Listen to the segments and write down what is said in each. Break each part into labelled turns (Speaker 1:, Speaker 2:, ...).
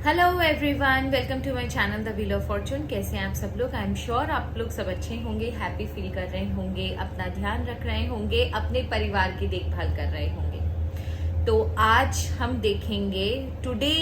Speaker 1: Hello everyone, welcome to my channel the wheel of fortune. कैसे हैं आप सब लोग? आई एम श्योर आप लोग सब अच्छे होंगे, हैप्पी फील कर रहे होंगे, अपना ध्यान रख रहे होंगे, अपने परिवार की देखभाल कर रहे होंगे। तो आज हम देखेंगे, today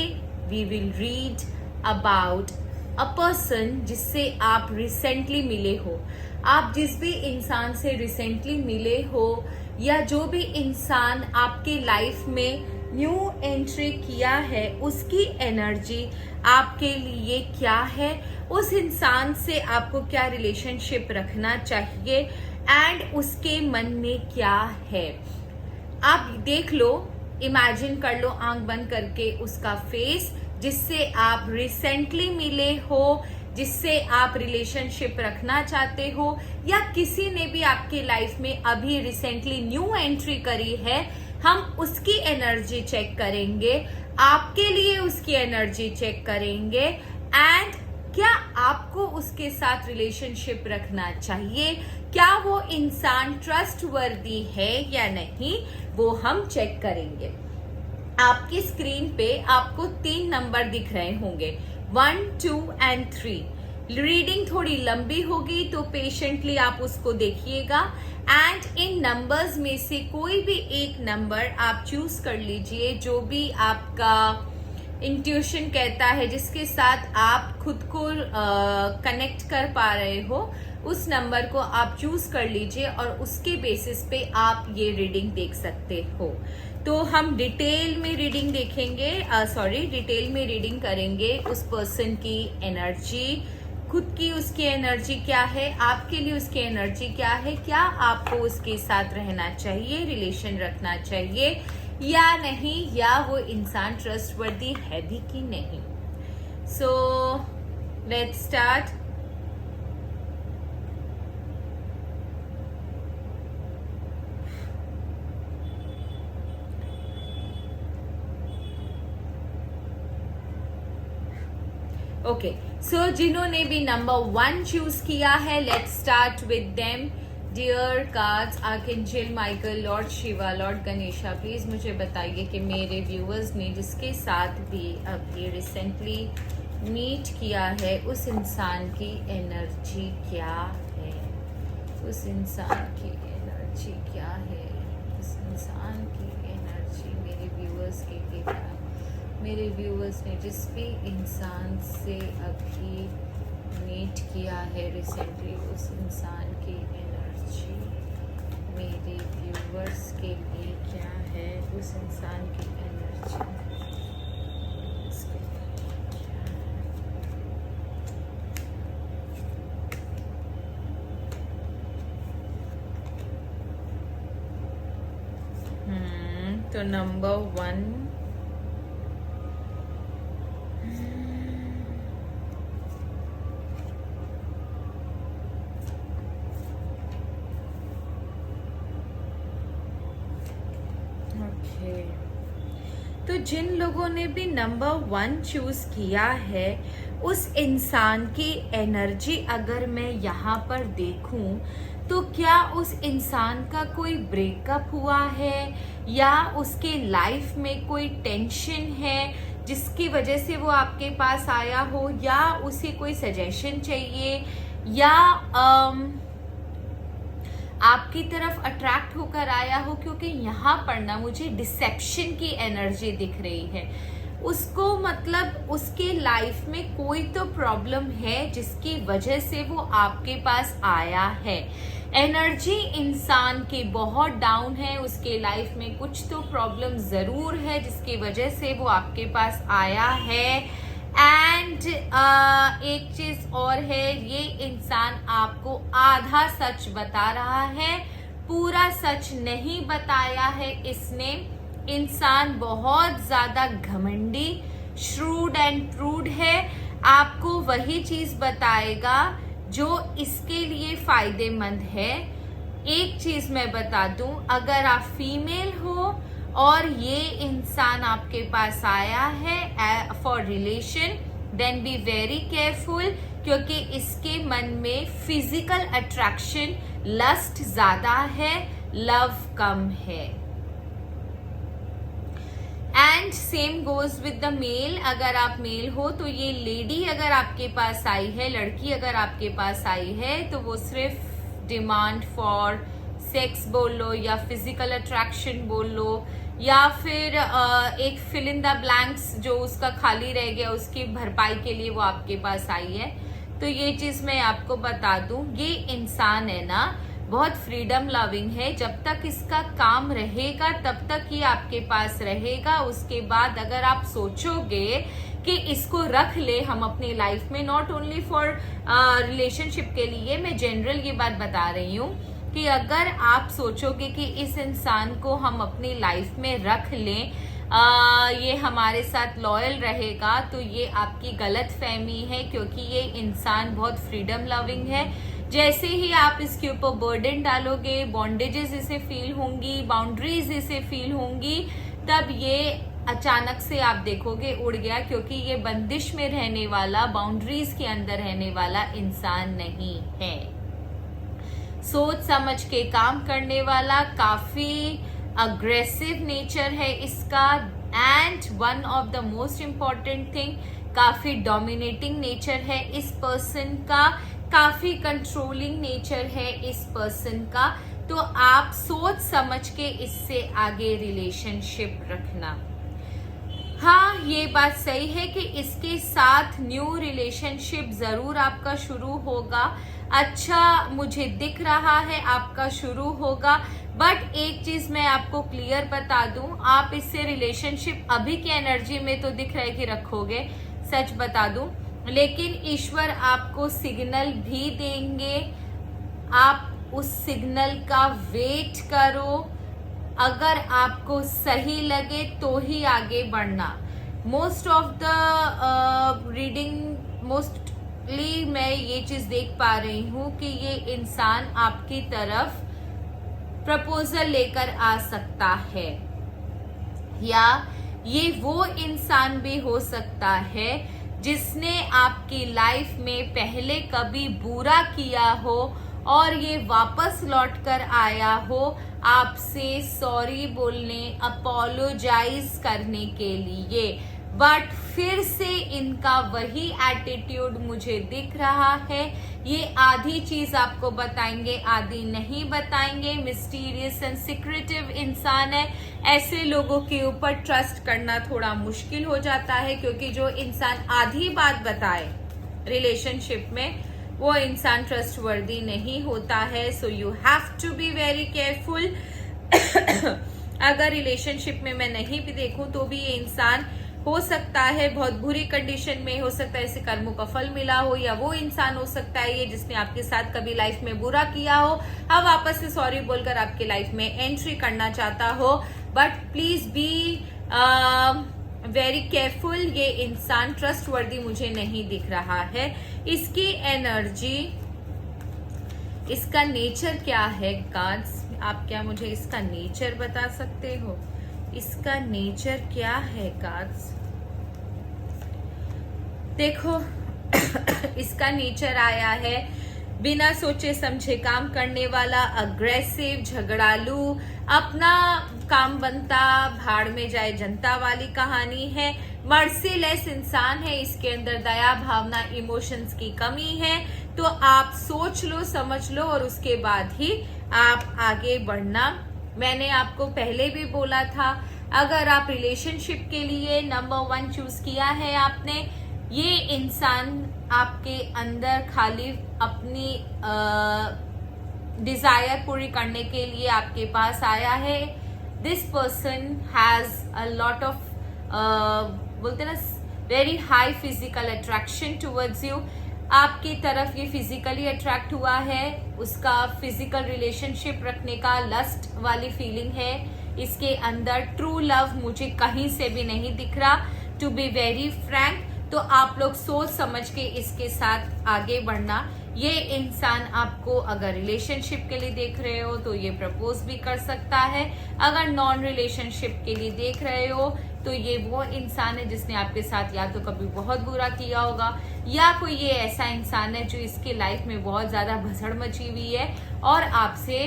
Speaker 1: we will read about a person जिससे आप रिसेंटली मिले हो। आप जिस भी इंसान से रिसेंटली मिले हो या जो भी इंसान आपके लाइफ में न्यू एंट्री किया है, उसकी एनर्जी आपके लिए क्या है, उस इंसान से आपको क्या रिलेशनशिप रखना चाहिए एंड उसके मन में क्या है। आप देख लो, इमेजिन कर लो आंख बंद करके उसका फेस जिससे आप रिसेंटली मिले हो, जिससे आप रिलेशनशिप रखना चाहते हो, या किसी ने भी आपके लाइफ में अभी रिसेंटली न्यू एंट्री करी है। हम उसकी एनर्जी चेक करेंगे, आपके लिए उसकी एनर्जी चेक करेंगे एंड क्या आपको उसके साथ रिलेशनशिप रखना चाहिए, क्या वो इंसान ट्रस्टवर्दी है या नहीं, वो हम चेक करेंगे। आपकी स्क्रीन पे आपको 3 नंबर दिख रहे होंगे, 1, 2 एंड 3। रीडिंग थोड़ी लंबी होगी तो पेशेंटली आप उसको देखिएगा एंड इन नंबर्स में से कोई भी एक नंबर आप चूज कर लीजिए, जो भी आपका इंट्यूशन कहता है, जिसके साथ आप खुद को कनेक्ट कर पा रहे हो, उस नंबर को आप चूज कर लीजिए और उसके बेसिस पे आप ये रीडिंग देख सकते हो। तो हम डिटेल में रीडिंग देखेंगे, डिटेल में रीडिंग करेंगे उस पर्सन की एनर्जी, खुद की उसकी एनर्जी क्या है, आपके लिए उसकी एनर्जी क्या है, क्या आपको उसके साथ रहना चाहिए, रिलेशन रखना चाहिए या नहीं, या वो इंसान ट्रस्टवर्दी है भी कि नहीं। So let's start. Okay, so जिन्होंने भी नंबर 1 चूज किया है, let's start with them. Dear cards, archangel Michael, lord Shiva, lord Ganesha, please मुझे बताइए कि मेरे व्यूअर्स ने जिसके साथ भी अभी रिसेंटली मीट किया है, उस इंसान की एनर्जी क्या है, उस इंसान की एनर्जी क्या है, उस इंसान की एनर्जी मेरे व्यूअर्स के लिए क्या है। मेरे व्यूअर्स ने जिस भी इंसान से अभी मीट किया है रिसेंटली, उस इंसान की एनर्जी मेरे व्यूअर्स के लिए क्या है, उस इंसान की एनर्जी इसके लिए क्या है। तो नंबर 1, तो जिन लोगों ने भी नंबर 1 चूज किया है, उस इंसान की एनर्जी अगर मैं यहाँ पर देखूं तो क्या उस इंसान का कोई ब्रेकअप हुआ है या उसके लाइफ में कोई टेंशन है जिसकी वजह से वो आपके पास आया हो, या उसे कोई सजेशन चाहिए, या आपकी तरफ अट्रैक्ट होकर आया हो, क्योंकि यहाँ पर ना मुझे डिसेप्शन की एनर्जी दिख रही है। उसको मतलब उसके लाइफ में कोई तो प्रॉब्लम है जिसकी वजह से वो आपके पास आया है। एनर्जी इंसान की बहुत डाउन है, उसके लाइफ में कुछ तो प्रॉब्लम जरूर है जिसकी वजह से वो आपके पास आया है। एंड एक चीज और है, ये इंसान आपको आधा सच बता रहा है, पूरा सच नहीं बताया है इसने। इंसान बहुत ज्यादा घमंडी, श्रूड एंड प्रूड है, आपको वही चीज बताएगा जो इसके लिए फायदेमंद है। एक चीज मैं बता दूं, अगर आप फीमेल हो और ये इंसान आपके पास आया है for relation, then be very careful, क्योंकि इसके मन में फिजिकल अट्रैक्शन, लस्ट ज्यादा है, लव कम है। And same goes with the male. अगर आप मेल हो तो ये लेडी अगर आपके पास आई है, लड़की अगर आपके पास आई है, तो वो सिर्फ डिमांड फॉर सेक्स बोल लो या फिजिकल अट्रैक्शन बोल लो या फिर एक फिल इन द ब्लैंक्स जो उसका खाली रह गया उसकी भरपाई के लिए वो आपके पास आई है। तो ये चीज मैं आपको बता दूं, ये इंसान है ना बहुत फ्रीडम लविंग है। जब तक इसका काम रहेगा तब तक ये आपके पास रहेगा। उसके बाद अगर आप सोचोगे कि इसको रख ले हम अपनी लाइफ में, नॉट ओनली फॉर रिलेशनशिप के लिए, मैं जनरल ये बात बता रही हूँ कि अगर आप सोचोगे कि इस इंसान को हम अपनी लाइफ में रख लें, ये हमारे साथ लॉयल रहेगा, तो ये आपकी गलत फहमी है, क्योंकि ये इंसान बहुत फ्रीडम लविंग है। जैसे ही आप इसके ऊपर बर्डन डालोगे, बॉन्डेजेस इसे फील होंगी, बाउंड्रीज इसे फील होंगी, तब ये अचानक से आप देखोगे उड़ गया, क्योंकि ये बंदिश में रहने वाला, बाउंड्रीज के अंदर रहने वाला इंसान नहीं है। सोच समझ के काम करने वाला, काफी अग्रेसिव नेचर है इसका, and one of the most important thing, काफी डोमिनेटिंग नेचर है इस पर्सन का, काफी कंट्रोलिंग नेचर है इस पर्सन का। तो आप सोच समझ के इससे आगे रिलेशनशिप रखना। हाँ, ये बात सही है कि इसके साथ न्यू रिलेशनशिप जरूर आपका शुरू होगा, अच्छा मुझे दिख रहा है आपका शुरू होगा। बट एक चीज मैं आपको क्लियर बता दूं, आप इससे रिलेशनशिप अभी की एनर्जी में तो दिख रहा है कि रखोगे, सच बता दूं, लेकिन ईश्वर आपको सिग्नल भी देंगे, आप उस सिग्नल का वेट करो। अगर आपको सही लगे तो ही आगे बढ़ना। Most of the reading mostly मैं ये चीज देख पा रही हूँ कि ये इंसान आपकी तरफ प्रपोजल लेकर आ सकता है, या ये वो इंसान भी हो सकता है जिसने आपकी लाइफ में पहले कभी बुरा किया हो और ये वापस लौट कर आया हो आपसे सॉरी बोलने, अपोलोजाइज करने के लिए। बट फिर से इनका वही एटीट्यूड मुझे दिख रहा है। ये आधी चीज आपको बताएंगे, आधी नहीं बताएंगे। मिस्टीरियस एंड सीक्रेटिव इंसान है। ऐसे लोगों के ऊपर ट्रस्ट करना थोड़ा मुश्किल हो जाता है, क्योंकि जो इंसान आधी बात बताए रिलेशनशिप में वो इंसान ट्रस्टवर्दी नहीं होता है। So you have to be very careful. अगर रिलेशनशिप में मैं नहीं भी देखूं तो भी ये इंसान हो सकता है बहुत बुरी कंडीशन में, हो सकता है इसे कर्मों का फल मिला हो, या वो इंसान हो सकता है ये जिसने आपके साथ कभी लाइफ में बुरा किया हो, अब वापस से सॉरी बोलकर आपकी लाइफ में एंट्री करना चाहता हो। But please be very careful. ये इंसान ट्रस्टवर्दी मुझे नहीं दिख रहा है। इसकी एनर्जी, इसका नेचर क्या है कार्ड्स, आप क्या मुझे इसका नेचर बता सकते हो? इसका नेचर क्या है कार्ड्स? देखो इसका नेचर आया है बिना सोचे समझे काम करने वाला, अग्रेसिव, झगड़ालू, अपना काम बनता भाड़ में जाए जनता वाली कहानी है। मर्सीलेस इंसान है, इसके अंदर दया भावना, इमोशंस की कमी है। तो आप सोच लो, समझ लो और उसके बाद ही आप आगे बढ़ना। मैंने आपको पहले भी बोला था, अगर आप रिलेशनशिप के लिए नंबर 1 चूज किया है आपने, ये इंसान आपके अंदर खाली अपनी डिजायर पूरी करने के लिए आपके पास आया है। This person has a lot of बोलते ना very high physical attraction towards you. आपकी तरफ ये फिजिकली अट्रैक्ट हुआ है, उसका फिजिकल रिलेशनशिप रखने का लस्ट वाली फीलिंग है इसके अंदर। ट्रू लव मुझे कहीं से भी नहीं दिख रहा, टू बी वेरी फ्रैंक। तो आप लोग सोच समझ के इसके साथ आगे बढ़ना। ये इंसान आपको अगर रिलेशनशिप के लिए देख रहे हो तो ये प्रपोज भी कर सकता है, अगर नॉन रिलेशनशिप के लिए देख रहे हो तो ये वो इंसान है जिसने आपके साथ या तो कभी बहुत बुरा किया होगा, या कोई ये ऐसा इंसान है जो इसकी लाइफ में बहुत ज्यादा भसड़ मची हुई है और आपसे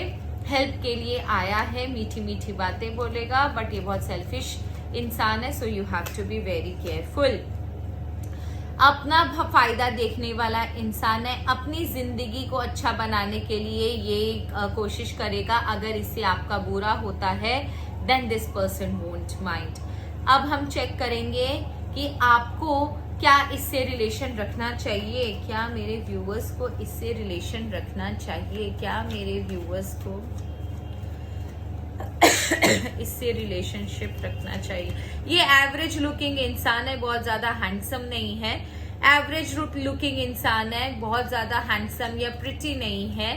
Speaker 1: हेल्प के लिए आया है, मीठी मीठी बातें बोलेगा, बट ये बहुत सेल्फिश इंसान है, so you have to be very careful. अपना फायदा देखने वाला इंसान है, अपनी जिंदगी को अच्छा बनाने के लिए ये कोशिश करेगा। अगर इससे आपका बुरा होता है then this person won't mind. अब हम चेक करेंगे कि आपको क्या इससे रिलेशन रखना चाहिए, क्या मेरे व्यूअर्स को इससे रिलेशन रखना चाहिए, क्या मेरे व्यूअर्स को इससे रिलेशनशिप रखना चाहिए। ये एवरेज लुकिंग इंसान है, बहुत ज्यादा हैंडसम नहीं है। एवरेज लुकिंग इंसान है, बहुत ज्यादा हैंडसम या प्रिटी नहीं है,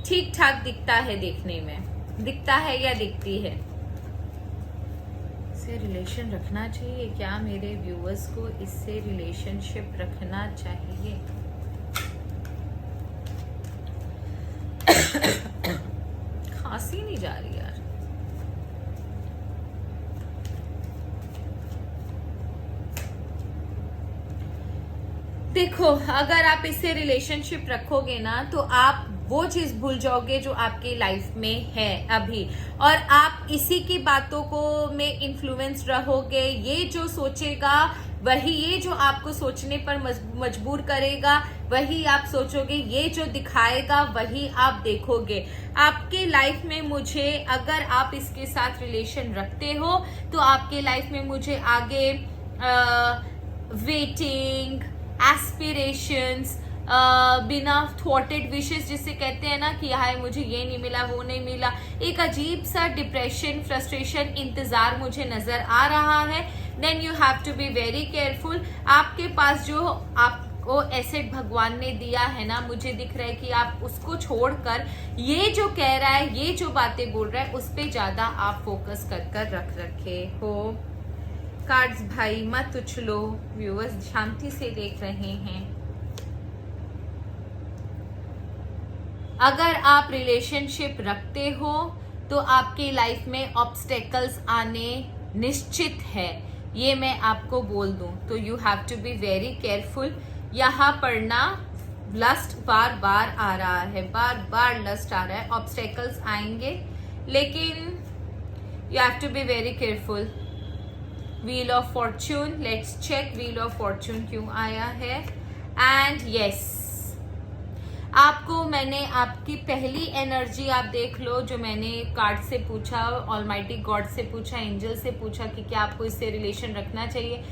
Speaker 1: ठीक ठाक दिखता है, देखने में दिखता है या दिखती है। इससे रिलेशन रखना चाहिए, क्या मेरे व्यूअर्स को इससे रिलेशनशिप रखना चाहिए। खांसी नहीं जा रही यार। देखो, अगर आप इससे रिलेशनशिप रखोगे ना तो आप वो चीज भूल जाओगे जो आपकी लाइफ में है अभी, और आप इसी की बातों को में इन्फ्लुएंस रहोगे। ये जो सोचेगा वही, ये जो आपको सोचने पर मजबूर करेगा वही आप सोचोगे, ये जो दिखाएगा वही आप देखोगे। आपके लाइफ में मुझे, अगर आप इसके साथ रिलेशन रखते हो तो आपके लाइफ में मुझे आगे वेटिंग, एस्पिरेशंस, बिना थॉटेड विशेस जिसे कहते हैं ना कि हाय मुझे ये नहीं मिला, वो नहीं मिला, एक अजीब सा डिप्रेशन, फ्रस्ट्रेशन, इंतजार मुझे नजर आ रहा है। Then you have to be very careful. आपके पास जो आपको एसेट भगवान ने दिया है ना, मुझे दिख रहा है कि आप उसको छोड़कर ये जो कह रहा है, ये जो बातें बोल रहा है, उस पर ज्यादा आप फोकस कर रख रखे हो। कार्ड्स भाई मत उछलो, व्यूअर्स शांति से देख रहे हैं। अगर आप रिलेशनशिप रखते हो तो आपकी लाइफ में ऑब्स्टेकल्स आने निश्चित है, ये मैं आपको बोल दूं। तो you have to be very careful. यहाँ पर ना लस्ट बार बार आ रहा है, बार बार लस्ट आ रहा है, ऑब्स्टेकल्स आएंगे, लेकिन you have to be very careful. Wheel of fortune, let's check wheel of fortune क्यों आया है। एंड यस, आपको मैंने आपकी पहली एनर्जी आप देख लो, जो मैंने कार्ड से पूछा, ऑलमाइटी गॉड से पूछा, एंजल से पूछा कि क्या आपको इससे रिलेशन रखना चाहिए,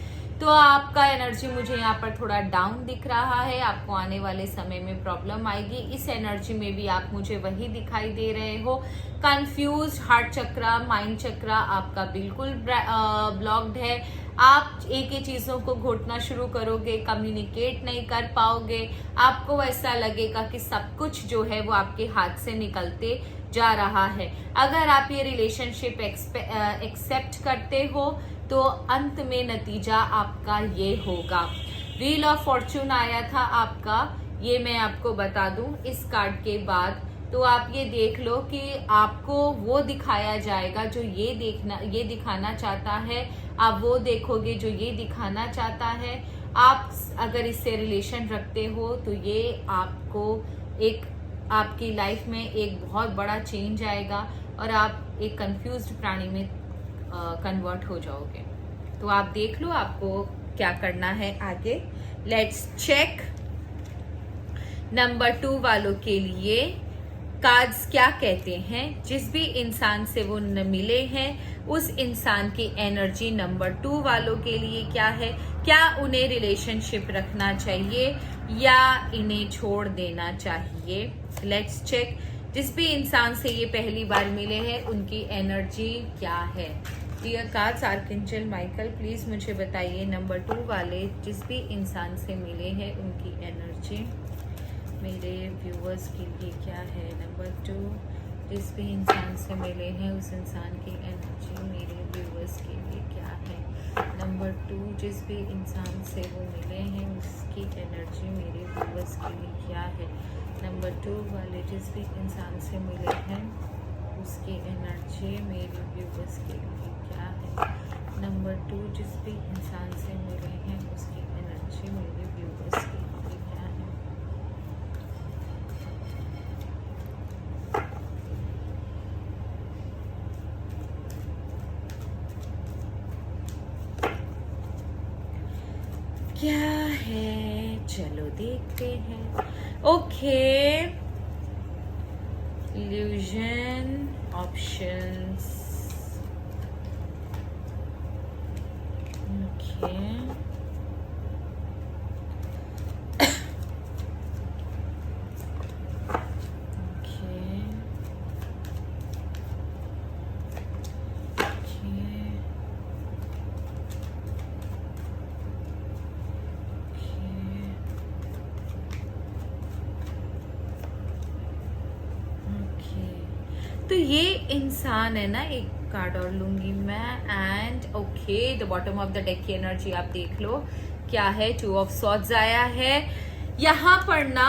Speaker 1: तो आपका एनर्जी मुझे यहाँ पर थोड़ा डाउन दिख रहा है। आपको आने वाले समय में प्रॉब्लम आएगी। इस एनर्जी में भी आप मुझे वही दिखाई दे रहे हो, कंफ्यूज, हार्ट चक्रा, माइंड चक्रा आपका बिल्कुल ब्लॉक्ड है। आप एक ही चीजों को घोटना शुरू करोगे, कम्युनिकेट नहीं कर पाओगे, आपको ऐसा लगेगा कि सब कुछ जो है वो आपके हाथ से निकलते जा रहा है। अगर आप ये रिलेशनशिप एक्सेप्ट करते हो तो अंत में नतीजा आपका ये होगा। व्हील ऑफ फॉर्च्यून आया था आपका, ये मैं आपको बता दूं इस कार्ड के बाद, तो आप ये देख लो कि आपको वो दिखाया जाएगा जो ये दिखाना चाहता है, आप वो देखोगे जो ये दिखाना चाहता है। आप अगर इससे रिलेशन रखते हो तो ये आपको एक, आपकी लाइफ में एक बहुत बड़ा चेंज आएगा और आप एक कंफ्यूज्ड प्राणी में कन्वर्ट हो जाओगे। तो आप देख लो आपको क्या करना है आगे। लेट्स चेक नंबर 2 वालों के लिए कार्ड्स क्या कहते हैं। जिस भी इंसान से वो मिले हैं उस इंसान की एनर्जी नंबर 2 वालों के लिए क्या है, क्या उन्हें रिलेशनशिप रखना चाहिए या इन्हें छोड़ देना चाहिए। लेट्स चेक जिस भी इंसान से ये पहली बार मिले हैं उनकी एनर्जी क्या है। Dear cards, archangel Michael please मुझे बताइए नंबर 2 वाले जिस भी इंसान से मिले हैं उनकी एनर्जी मेरे व्यूअर्स के लिए क्या है। नंबर 2 जिस भी इंसान से मिले हैं उस इंसान की एनर्जी मेरे व्यूअर्स के लिए क्या है। नंबर 2 जिस भी इंसान से वो मिले हैं उसकी एनर्जी मेरे व्यूअर्स के लिए क्या है। नंबर 2 वाले जिस भी इंसान से मिले हैं उसकी एनर्जी मेरे व्यूअर्स के लिए क्या है। नंबर 2 जिस भी इंसान से मिले हैं उसकी एनर्जी मेरे व्यूअर्स के लिए क्या है। क्या है, चलो देखते हैं। Okay, illusion options. ओके, तो ये इंसान है ना, एक कार्ड और लूंगी मैं। And okay, the bottom of the deck की एनर्जी आप देख लो क्या है। 2 ऑफ सॉर्ड्स आया है यहाँ पर ना।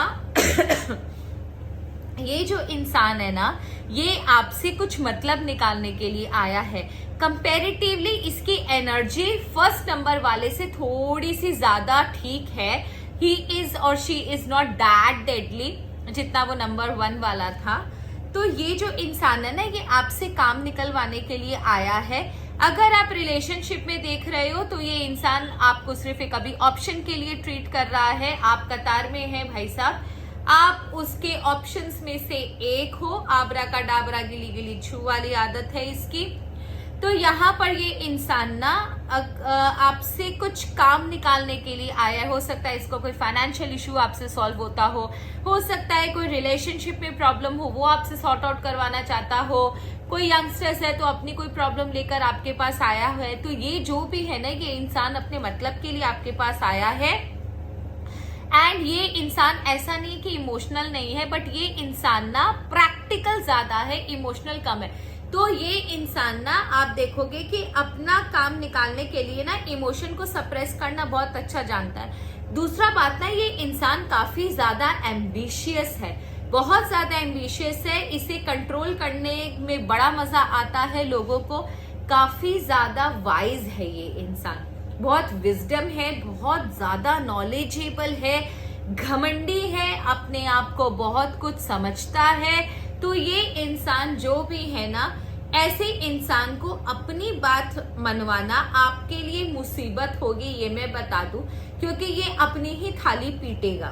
Speaker 1: ये जो इंसान है ना, ये आपसे कुछ मतलब निकालने के लिए आया है। कंपैरेटिवली इसकी एनर्जी फर्स्ट नंबर वाले से थोड़ी सी ज्यादा ठीक है। ही इज और she is not that deadly जितना वो नंबर 1 वाला था। तो ये जो इंसान है ना, ये आपसे काम निकलवाने के लिए आया है। अगर आप रिलेशनशिप में देख रहे हो तो ये इंसान आपको सिर्फ एक अभी ऑप्शन के लिए ट्रीट कर रहा है। आप कतार में हैं भाई साहब, आप उसके ऑप्शंस में से एक हो। आबरा का डाबरा गिली गिली छू वाली आदत है इसकी। तो यहाँ पर ये इंसान ना आपसे कुछ काम निकालने के लिए आया है। हो सकता है इसको कोई फाइनेंशियल इशू आपसे सॉल्व होता हो सकता है कोई रिलेशनशिप में प्रॉब्लम हो, वो आपसे सॉर्ट आउट करवाना चाहता हो। कोई यंगस्टर्स है तो अपनी कोई प्रॉब्लम लेकर आपके पास आया है। तो ये जो भी है ना, ये इंसान अपने मतलब के लिए आपके पास आया है। एंड ये इंसान ऐसा नहीं कि इमोशनल नहीं है, बट ये इंसान ना प्रैक्टिकल ज्यादा है, इमोशनल कम है। तो ये इंसान ना, आप देखोगे कि अपना काम निकालने के लिए ना इमोशन को सप्रेस करना बहुत अच्छा जानता है। दूसरा बात ना, ये इंसान काफी ज्यादा एम्बिशियस है, बहुत ज्यादा एम्बिशियस है। इसे कंट्रोल करने में बड़ा मजा आता है लोगों को। काफी ज्यादा वाइज है ये इंसान, बहुत विजडम है, बहुत ज्यादा नॉलेजेबल है, घमंडी है, अपने आप को बहुत कुछ समझता है। तो ये इंसान जो भी है ना, ऐसे इंसान को अपनी बात मनवाना आपके लिए मुसीबत होगी, ये मैं बता दूं, क्योंकि ये अपनी ही थाली पीटेगा।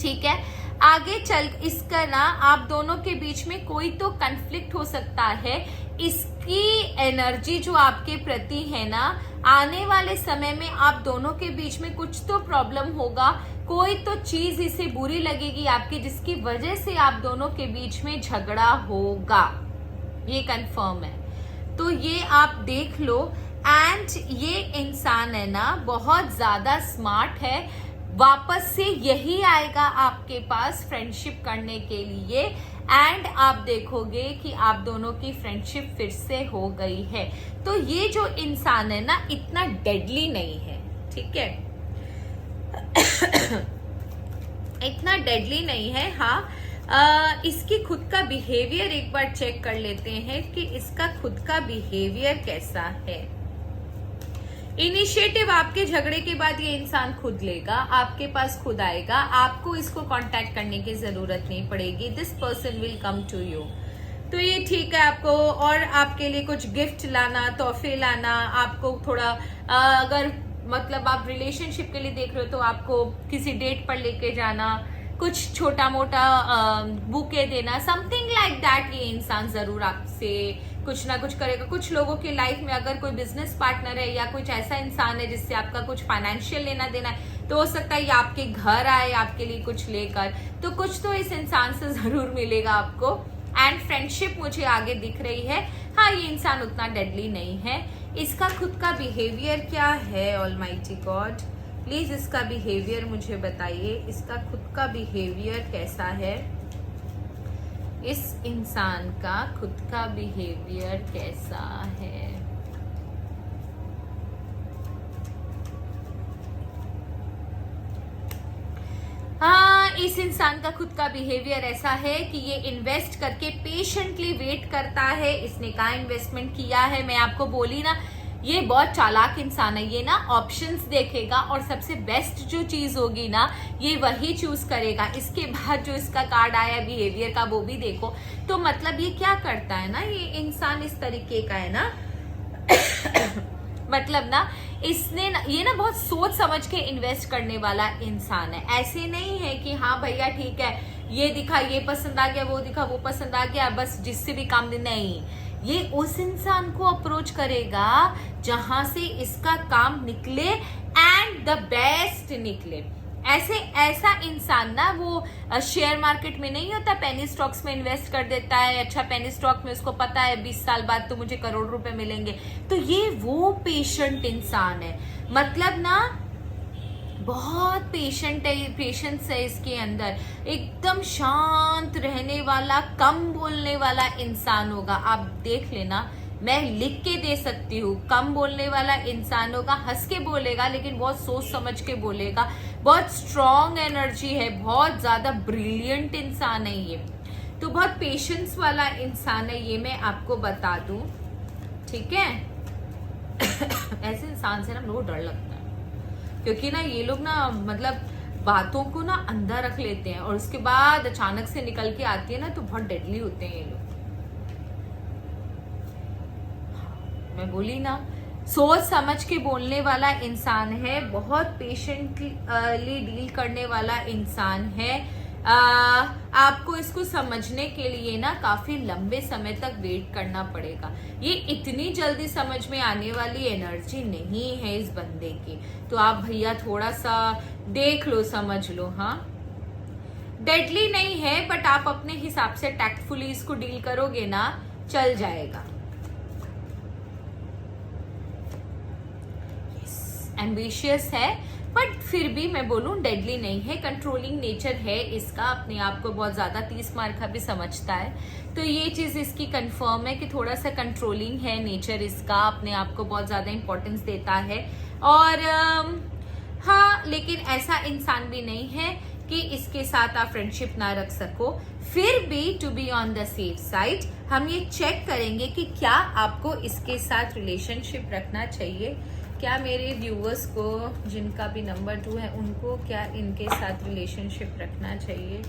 Speaker 1: ठीक है, आगे चल इसका ना आप दोनों के बीच में कोई तो कन्फ्लिक्ट हो सकता है। इसकी एनर्जी जो आपके प्रति है ना, आने वाले समय में आप दोनों के बीच में कुछ तो प्रॉब्लम होगा। कोई तो चीज इसे बुरी लगेगी आपकी, जिसकी वजह से आप दोनों के बीच में झगड़ा होगा, ये कंफर्म है। तो ये आप देख लो। एंड ये इंसान है ना, बहुत ज्यादा स्मार्ट है, वापस से यही आएगा आपके पास फ्रेंडशिप करने के लिए। एंड आप देखोगे कि आप दोनों की फ्रेंडशिप फिर से हो गई है। तो ये जो इंसान है ना, इतना डेडली नहीं है, ठीक है। इतना डेडली नहीं है। हाँ, इसकी खुद का बिहेवियर एक बार चेक कर लेते हैं कि इसका खुद का बिहेवियर कैसा है। इनिशिएटिव आपके झगड़े के बाद ये इंसान खुद लेगा, आपके पास खुद आएगा, आपको इसको कांटेक्ट करने की जरूरत नहीं पड़ेगी। This person will come to you. तो ये ठीक है, आपको और आपके लिए कुछ गिफ्ट लाना, तोहफे लाना, आपको थोड़ा अगर मतलब आप रिलेशनशिप के लिए देख रहे हो तो आपको किसी डेट पर लेके जाना, कुछ छोटा मोटा बुके देना, समथिंग लाइक दैट। ये इंसान जरूर आपसे कुछ ना कुछ करेगा। कुछ लोगों की लाइफ में अगर कोई बिजनेस पार्टनर है या कुछ ऐसा इंसान है जिससे आपका कुछ फाइनेंशियल लेना देना है, तो हो सकता है ये आपके घर आए आपके लिए कुछ लेकर। तो कुछ तो इस इंसान से जरूर मिलेगा आपको। एंड फ्रेंडशिप मुझे आगे दिख रही है। हाँ, ये इंसान उतना डेडली नहीं है। इसका खुद का बिहेवियर क्या है? ऑलमाइटी गॉड, प्लीज इसका बिहेवियर मुझे बताइए। इसका खुद का बिहेवियर कैसा है? इस इंसान का खुद का बिहेवियर कैसा है? हाँ, इस इंसान का खुद का बिहेवियर ऐसा है कि ये इन्वेस्ट करके पेशेंटली वेट करता है। इसने कहा इन्वेस्टमेंट किया है, मैं आपको बोली ना, ये बहुत चालाक इंसान है। ये ना ऑप्शंस देखेगा और सबसे बेस्ट जो चीज होगी ना, ये वही चूज करेगा। इसके बाद जो इसका कार्ड आया बिहेवियर का, वो भी देखो। तो मतलब ये क्या करता है ना, ये इंसान इस तरीके का है ना मतलब ना, इसने ये ना बहुत सोच समझ के इन्वेस्ट करने वाला इंसान है। ऐसे नहीं है कि हाँ भैया ठीक है, ये दिखा ये पसंद आ गया, वो दिखा वो पसंद आ गया, बस जिससे भी काम नहीं। ये उस इंसान को अप्रोच करेगा जहां से इसका काम निकले एंड द बेस्ट निकले। ऐसा इंसान ना वो शेयर मार्केट में नहीं होता, पेनी स्टॉक्स में इन्वेस्ट कर देता है। अच्छा, पेनी स्टॉक में उसको पता है 20 साल बाद तो मुझे करोड़ रुपए मिलेंगे। तो ये वो पेशेंट इंसान है, मतलब ना बहुत पेशेंस है इसके अंदर। एकदम शांत रहने वाला, कम बोलने वाला इंसान होगा। आप देख लेना, मैं लिख के दे सकती हूँ। कम बोलने वाला इंसान होगा, हंस के बोलेगा लेकिन बहुत सोच समझ के बोलेगा। बहुत स्ट्रॉन्ग एनर्जी है, बहुत ज्यादा ब्रिलियंट इंसान है ये। तो बहुत पेशेंस वाला इंसान है ये, मैं आपको बता दूं, ठीक है। ऐसे इंसान से ना लोग डर लगता है, क्योंकि ना ये लोग ना मतलब बातों को ना अंदर रख लेते हैं और उसके बाद अचानक से निकल के आती है ना तो बहुत डेडली होते हैं ये लोग। मैं बोली ना, सोच समझ के बोलने वाला इंसान है, बहुत पेशेंटली डील करने वाला इंसान है। आपको इसको समझने के लिए ना काफी लंबे समय तक वेट करना पड़ेगा। ये इतनी जल्दी समझ में आने वाली एनर्जी नहीं है इस बंदे की। तो आप भैया थोड़ा सा देख लो, समझ लो। हाँ, डेडली नहीं है, बट आप अपने हिसाब से टैक्टफुली इसको डील करोगे ना, चल जाएगा। एम्बिशियस है, बट फिर भी मैं बोलूं डेडली नहीं है। कंट्रोलिंग नेचर है इसका, अपने आप को बहुत ज्यादा 30 मार का भी समझता है। तो ये चीज इसकी कंफर्म है कि थोड़ा सा कंट्रोलिंग है नेचर इसका, अपने आप को बहुत ज्यादा इंपॉर्टेंस देता है। और हाँ, लेकिन ऐसा इंसान भी नहीं है कि इसके साथ आप फ्रेंडशिप ना रख सको। फिर भी to be on the safe side हम ये चेक करेंगे कि क्या आपको इसके साथ रिलेशनशिप रखना चाहिए। क्या मेरे व्यूअर्स को, जिनका भी नंबर 2 है, उनको क्या इनके साथ रिलेशनशिप रखना चाहिए?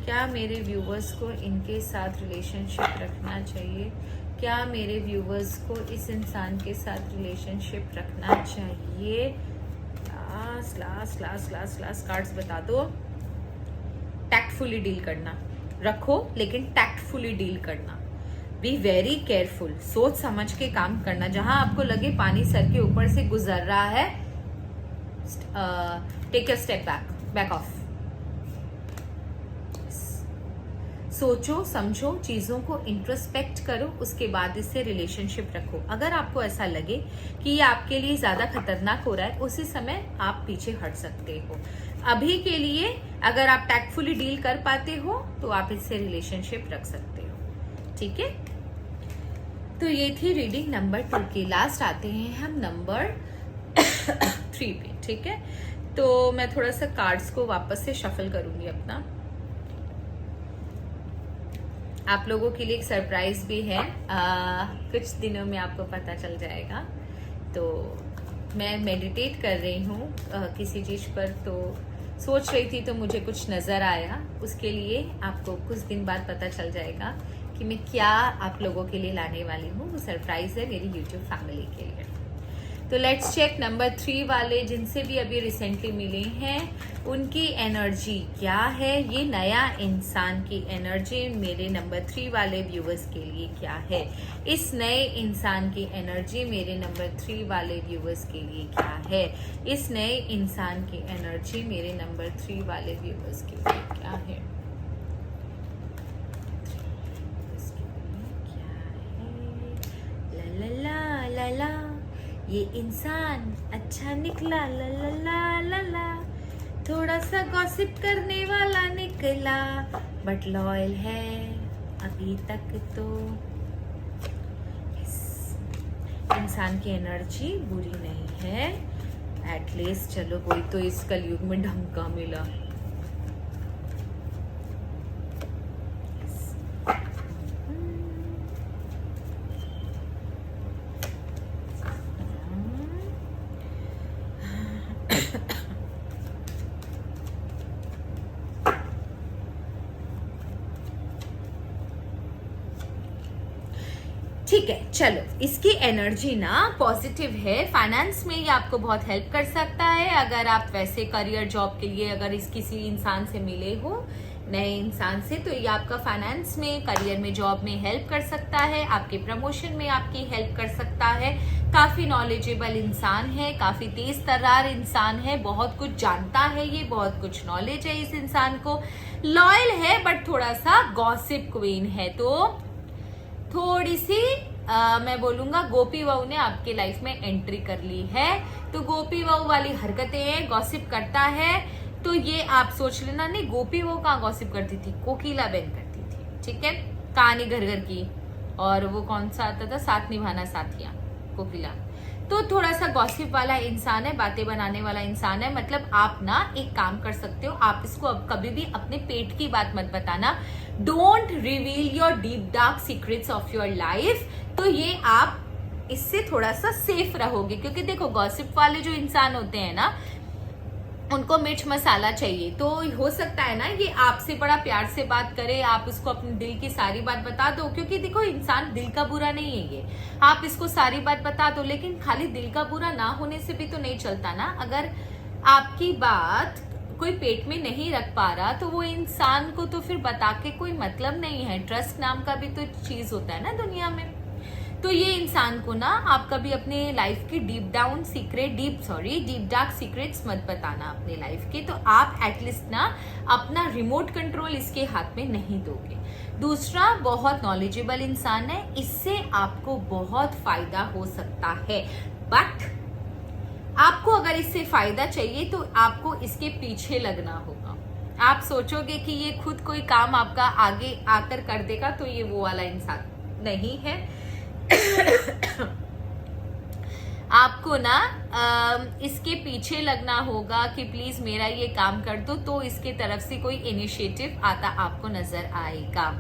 Speaker 1: क्या मेरे व्यूअर्स को इनके साथ रिलेशनशिप रखना चाहिए? क्या मेरे व्यूअर्स को इस इंसान के साथ रिलेशनशिप रखना चाहिए? लास्ट कार्ड्स बता दो। टैक्टफुली डील करना, रखो लेकिन टैक्टफुली डील करना। बी वेरी केयरफुल, सोच समझ के काम करना। जहां आपको लगे पानी सर के ऊपर से गुजर रहा है, take a step back off. सोचो समझो, चीजों को इंट्रोस्पेक्ट करो, उसके बाद इससे रिलेशनशिप रखो। अगर आपको ऐसा लगे कि ये आपके लिए ज्यादा खतरनाक हो रहा है, उसी समय आप पीछे हट सकते हो। अभी के लिए अगर आप टैक्टफुली डील कर पाते हो तो आप इससे रिलेशनशिप रख सकते हो, ठीक है। तो ये थी रीडिंग नंबर 2 की। लास्ट आते हैं हम नंबर 3 पे, ठीक है। तो मैं थोड़ा सा कार्ड्स को वापस से शफल करूंगी अपना। आप लोगों के लिए एक सरप्राइज भी है, कुछ दिनों में आपको पता चल जाएगा। तो मैं मेडिटेट कर रही हूँ किसी चीज पर, तो सोच रही थी तो मुझे कुछ नजर आया। उसके लिए आपको कुछ दिन बाद पता चल जाएगा कि मैं क्या आप लोगों के लिए लाने वाली हूँ। वो सरप्राइज है मेरी यूट्यूब फैमिली के लिए। तो लेट्स चेक नंबर 3 वाले, जिनसे भी अभी रिसेंटली मिले हैं, उनकी एनर्जी क्या है। ये नया इंसान की एनर्जी मेरे नंबर 3 वाले व्यूअर्स के लिए क्या है। इस नए इंसान की एनर्जी मेरे नंबर 3 वाले व्यूअर्स के लिए क्या है। इस नए इंसान की एनर्जी मेरे नंबर 3 वाले व्यूअर्स के लिए क्या है। ला ला, ये इंसान अच्छा निकला, ला ला ला ला ला। थोड़ा सा गॉसिप करने वाला निकला, बट लॉयल है अभी तक तो। इंसान की एनर्जी बुरी नहीं है, एटलीस्ट चलो कोई तो इस कलयुग में ढंग का मिला। ठीक है, चलो इसकी एनर्जी ना पॉजिटिव है। फाइनेंस में ये आपको बहुत हेल्प कर सकता है। अगर आप वैसे करियर जॉब के लिए अगर इस किसी इंसान से मिले हो, नए इंसान से, तो ये आपका फाइनेंस में, करियर में, जॉब में हेल्प कर सकता है। आपके प्रमोशन में आपकी हेल्प कर सकता है। काफी नॉलेजेबल इंसान है, काफी तेज तर्रार इंसान है, बहुत कुछ जानता है, ये बहुत कुछ नॉलेज है इस इंसान को। लॉयल है बट थोड़ा सा गॉसिप क्वीन है, तो थोड़ी सी मैं बोलूंगा गोपी बहू ने आपके लाइफ में एंट्री कर ली है। तो गोपी बहू वाली हरकतें हैं, गॉसिप करता है। तो ये आप सोच लेना, नहीं गोपी बहू कहाँ गॉसिप करती थी, कोकिला बहन करती थी, ठीक है, कहानी घर घर की। और वो कौन सा आता था, साथ निभाना साथिया, कोकिला। तो थोड़ा सा गॉसिप वाला इंसान है, बातें बनाने वाला इंसान है। मतलब आप ना एक काम कर सकते हो, आप इसको अब कभी भी अपने पेट की बात मत बताना। Don't reveal your deep dark secrets of your life. तो ये आप इससे थोड़ा सा सेफ रहोगे, क्योंकि देखो गॉसिप वाले जो इंसान होते हैं ना, उनको मिर्च मसाला चाहिए। तो हो सकता है ना ये आपसे बड़ा प्यार से बात करे, आप उसको अपने दिल की सारी बात बता दो, क्योंकि देखो इंसान दिल का बुरा नहीं है ये। आप इसको सारी बात बता दो, लेकिन खाली दिल का बुरा ना होने से भी तो नहीं चलता ना। अगर आपकी बात कोई पेट में नहीं रख पा रहा, तो वो इंसान को तो फिर बता के कोई मतलब नहीं है। ट्रस्ट नाम का भी तो चीज होता है ना दुनिया में। तो ये इंसान को ना आप कभी अपने लाइफ की डीप डार्क सीक्रेट्स मत बताना अपने लाइफ के। तो आप एटलीस्ट ना अपना रिमोट कंट्रोल इसके हाथ में नहीं दोगे। दूसरा, बहुत नॉलेजेबल इंसान है, इससे आपको बहुत फायदा हो सकता है। बट आपको अगर इससे फायदा चाहिए तो आपको इसके पीछे लगना होगा। आप सोचोगे कि ये खुद कोई काम आपका आगे आकर कर देगा, तो ये वो वाला इंसान नहीं है। आपको ना इसके पीछे लगना होगा कि प्लीज मेरा ये काम कर दो, तो इसके तरफ से कोई इनिशिएटिव आता आपको नजर आएगा।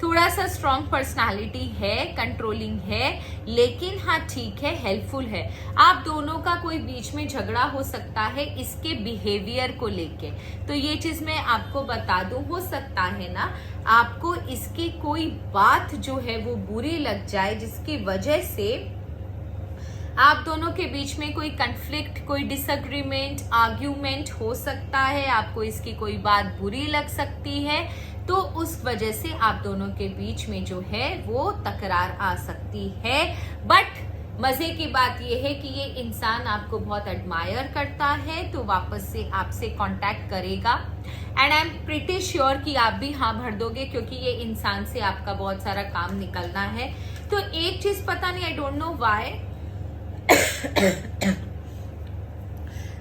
Speaker 1: थोड़ा सा स्ट्रॉन्ग पर्सनालिटी है, कंट्रोलिंग है, लेकिन हाँ ठीक है, हेल्पफुल है। आप दोनों का कोई बीच में झगड़ा हो सकता है इसके बिहेवियर को लेके। तो ये चीज मैं आपको बता दूं, हो सकता है ना आपको इसकी कोई बात जो है वो बुरी लग जाए, जिसकी वजह से आप दोनों के बीच में कोई कन्फ्लिक्ट, कोई डिसएग्रीमेंट, आर्ग्यूमेंट हो सकता है। आपको इसकी कोई बात बुरी लग सकती है, तो उस वजह से आप दोनों के बीच में जो है वो तकरार आ सकती है। बट मजे की बात यह है कि ये इंसान आपको बहुत एडमायर करता है, तो वापस से आपसे कांटेक्ट करेगा। And I am pretty sure कि आप भी हाँ भर दोगे, क्योंकि ये इंसान से आपका बहुत सारा काम निकलना है। तो एक चीज पता नहीं, आई डोंट नो व्हाई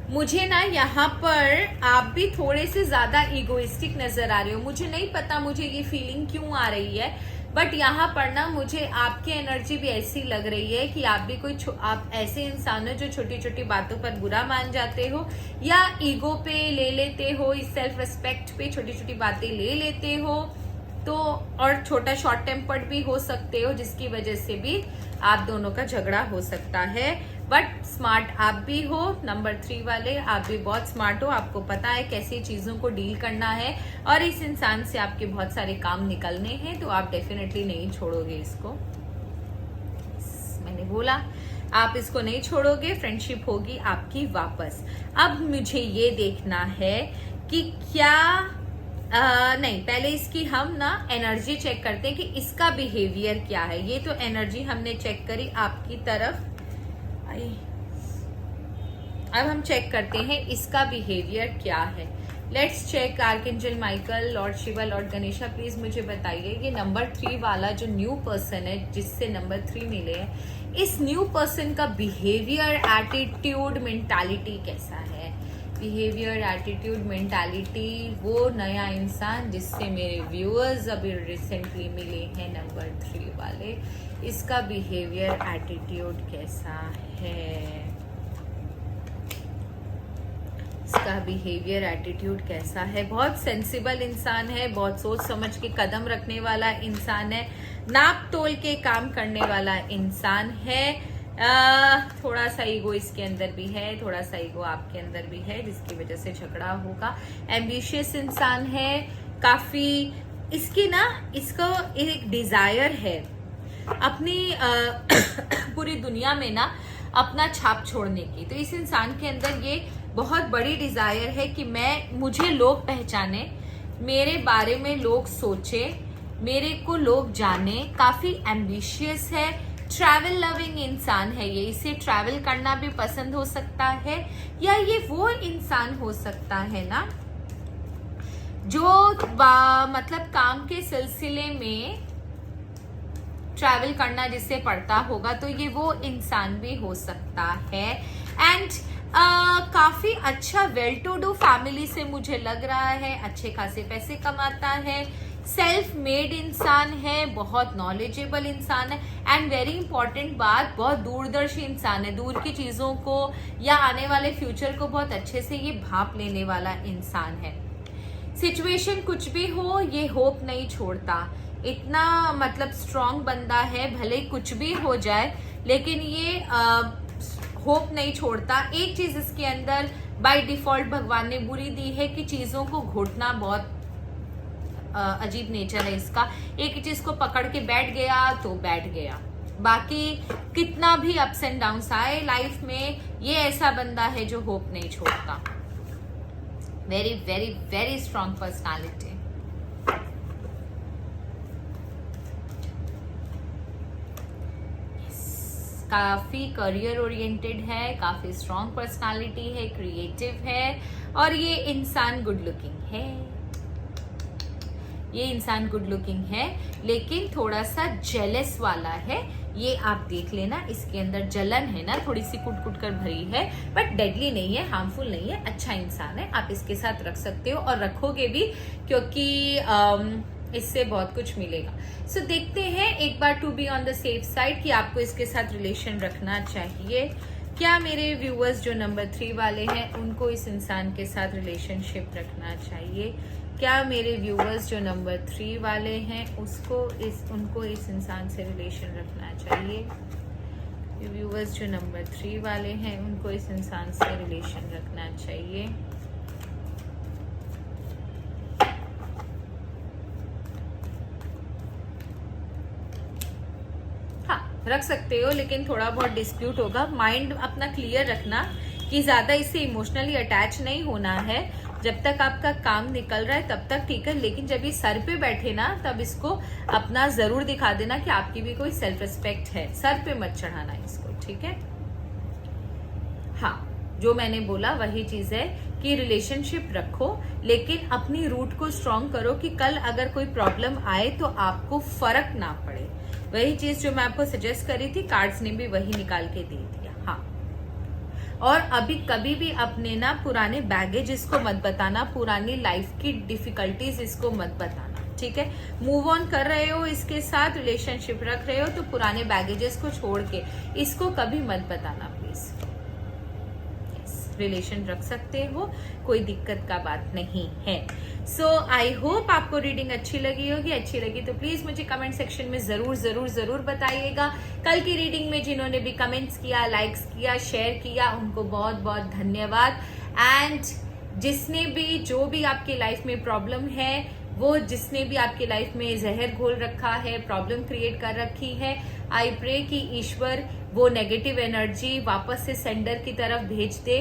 Speaker 1: मुझे ना यहाँ पर आप भी थोड़े से ज्यादा इगोइस्टिक नजर आ रहे हो। मुझे नहीं पता मुझे ये फीलिंग क्यों आ रही है, बट यहाँ पर ना मुझे आपकी एनर्जी भी ऐसी लग रही है कि आप भी आप ऐसे इंसान हो जो छोटी छोटी बातों पर बुरा मान जाते हो, या ईगो पे ले लेते हो, इस सेल्फ रिस्पेक्ट पे छोटी छोटी बातें ले लेते हो। तो और छोटा शॉर्ट टेम्पर्ड भी हो सकते हो, जिसकी वजह से भी आप दोनों का झगड़ा हो सकता है। बट स्मार्ट आप भी हो, नंबर 3 वाले आप भी बहुत स्मार्ट हो। आपको पता है कैसी चीजों को डील करना है, और इस इंसान से आपके बहुत सारे काम निकलने हैं, तो आप डेफिनेटली नहीं छोड़ोगे इसको। मैंने बोला आप इसको नहीं छोड़ोगे, फ्रेंडशिप होगी आपकी वापस। अब मुझे ये देखना है कि क्या नहीं, पहले इसकी हम ना एनर्जी चेक करते हैं कि इसका बिहेवियर क्या है। ये तो एनर्जी हमने चेक करी आपकी तरफ। अब हम चेक करते हैं इसका बिहेवियर क्या है। Let's check. Archangel Michael, lord Shiva, lord Ganesha, please मुझे बताइए ये नंबर 3 वाला जो न्यू पर्सन है, जिससे नंबर 3 मिले हैं, इस न्यू पर्सन का बिहेवियर, एटीट्यूड, मेंटालिटी कैसा है। बिहेवियर, एटीट्यूड, मेंटालिटी, वो नया इंसान जिससे मेरे व्यूअर्स अभी रिसेंटली मिले हैं नंबर 3 वाले, इसका बिहेवियर, एटीट्यूड कैसा है। इसका बिहेवियर, एटीट्यूड कैसा है। बहुत सेंसिबल इंसान है, बहुत सोच समझ के कदम रखने वाला इंसान है, नाप तोल के काम करने वाला इंसान है। थोड़ा सा ईगो इसके अंदर भी है, थोड़ा सा ईगो आपके अंदर भी है, जिसकी वजह से झगड़ा होगा। एम्बिशियस इंसान है काफी, इसकी ना इसको एक डिजायर है अपनी पूरी दुनिया में ना अपना छाप छोड़ने की। तो इस इंसान के अंदर ये बहुत बड़ी डिजायर है कि मुझे लोग पहचाने, मेरे बारे में लोग सोचे, मेरे को लोग जाने। काफी एम्बिशियस है, ट्रैवल लविंग इंसान है ये, इसे ट्रैवल करना भी पसंद हो सकता है, या ये वो इंसान हो सकता है ना जो मतलब काम के सिलसिले में ट्रैवल करना जिससे पड़ता होगा, तो ये वो इंसान भी हो सकता है। एंड काफी अच्छा वेल टू डू फैमिली से मुझे लग रहा है, अच्छे खासे पैसे कमाता है, सेल्फ मेड इंसान है, बहुत नॉलेजेबल इंसान है, एंड वेरी इंपॉर्टेंट बात, बहुत दूरदर्शी इंसान है, दूर की चीजों को या आने वाले फ्यूचर को बहुत अच्छे से ये भांप लेने वाला इंसान है। सिचुएशन कुछ भी हो, ये होप नहीं छोड़ता, इतना मतलब स्ट्रॉन्ग बंदा है, भले कुछ भी हो जाए लेकिन ये होप नहीं छोड़ता। एक चीज इसके अंदर बाय डिफॉल्ट भगवान ने बुरी दी है कि चीजों को घोटना बहुत अजीब नेचर है इसका। एक चीज को पकड़ के बैठ गया तो बैठ गया, बाकी कितना भी अप्स एंड डाउन्स आए लाइफ में, ये ऐसा बंदा है जो होप नहीं छोड़ता। Very very very strong personality. काफी करियर ओरिएंटेड है, काफी स्ट्रॉन्ग पर्सनालिटी है, क्रिएटिव है, और ये इंसान गुड लुकिंग है। ये इंसान गुड लुकिंग है लेकिन थोड़ा सा जेलस वाला है, ये आप देख लेना, इसके अंदर जलन है ना, थोड़ी सी कुट कुट कर भरी है, बट डेडली नहीं है, हार्मफुल नहीं है, अच्छा इंसान है, आप इसके साथ रख सकते हो और रखोगे भी, क्योंकि इससे बहुत कुछ मिलेगा। सो देखते हैं एक बार to be on the safe side कि आपको इसके साथ रिलेशन रखना चाहिए क्या। मेरे व्यूअर्स जो नंबर 3 वाले हैं उनको इस इंसान के साथ रिलेशनशिप रखना चाहिए क्या। मेरे व्यूअर्स जो नंबर 3 वाले हैं उनको इस इंसान से रिलेशन रखना चाहिए। व्यूअर्स जो नंबर 3 वाले हैं उनको इस इंसान से रिलेशन रखना चाहिए। रख सकते हो लेकिन थोड़ा बहुत डिस्प्यूट होगा। माइंड अपना क्लियर रखना कि ज्यादा इससे इमोशनली अटैच नहीं होना है। जब तक आपका काम निकल रहा है तब तक ठीक है, लेकिन जब ये सर पे बैठे ना तब इसको अपना जरूर दिखा देना कि आपकी भी कोई सेल्फ रिस्पेक्ट है। सर पे मत चढ़ाना इसको, ठीक है। हाँ, जो मैंने बोला वही चीज है कि रिलेशनशिप रखो लेकिन अपनी रूट को स्ट्रॉन्ग करो कि कल अगर कोई प्रॉब्लम आए तो आपको फर्क ना पड़े। वही चीज जो मैं आपको सजेस्ट करी थी, कार्ड्स ने भी वही निकाल के दे दिया। हाँ, और अभी कभी भी अपने ना पुराने बैगेज इसको मत बताना, पुरानी लाइफ की डिफिकल्टीज इसको मत बताना, ठीक है। मूव ऑन कर रहे हो, इसके साथ रिलेशनशिप रख रहे हो तो पुराने बैगेजेस को छोड़ के इसको कभी मत बताना प्लीज। रिलेशन रख सकते हो, कोई दिक्कत का बात नहीं है। सो आई होप आपको रीडिंग अच्छी लगी होगी। अच्छी लगी तो प्लीज मुझे कमेंट सेक्शन में जरूर जरूर जरूर बताइएगा। कल की रीडिंग में जिन्होंने भी कमेंट्स किया, लाइक्स किया, शेयर किया, उनको बहुत बहुत धन्यवाद। एंड जिसने भी जो भी आपकी लाइफ में प्रॉब्लम है, वो जिसने भी आपकी लाइफ में जहर घोल रखा है, प्रॉब्लम क्रिएट कर रखी है, आई प्रे कि ईश्वर वो नेगेटिव एनर्जी वापस से सेंडर की तरफ भेज दे।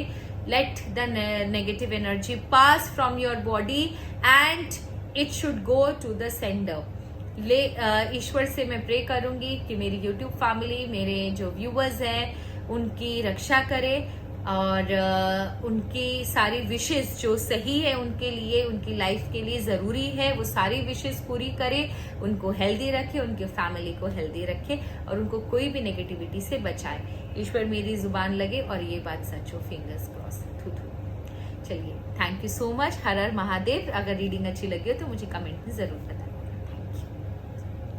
Speaker 1: Let the negative energy pass from your body and it should go to the sender. ईश्वर से मैं प्रे करूंगी कि मेरी YouTube फैमिली, मेरे जो व्यूअर्स हैं उनकी रक्षा करे और उनकी सारी विशेष जो सही है उनके लिए, उनकी लाइफ के लिए जरूरी है, वो सारी विशेष पूरी करे, उनको हेल्दी रखे, उनके फैमिली को हेल्दी रखे और उनको कोई भी नेगेटिविटी से बचाए। ईश्वर मेरी जुबान लगे और ये बात सच हो। Fingers cross. चलिए, थैंक यू सो मच। हर हर महादेव। अगर रीडिंग अच्छी लगी हो तो मुझे कमेंट में जरूर बताएं।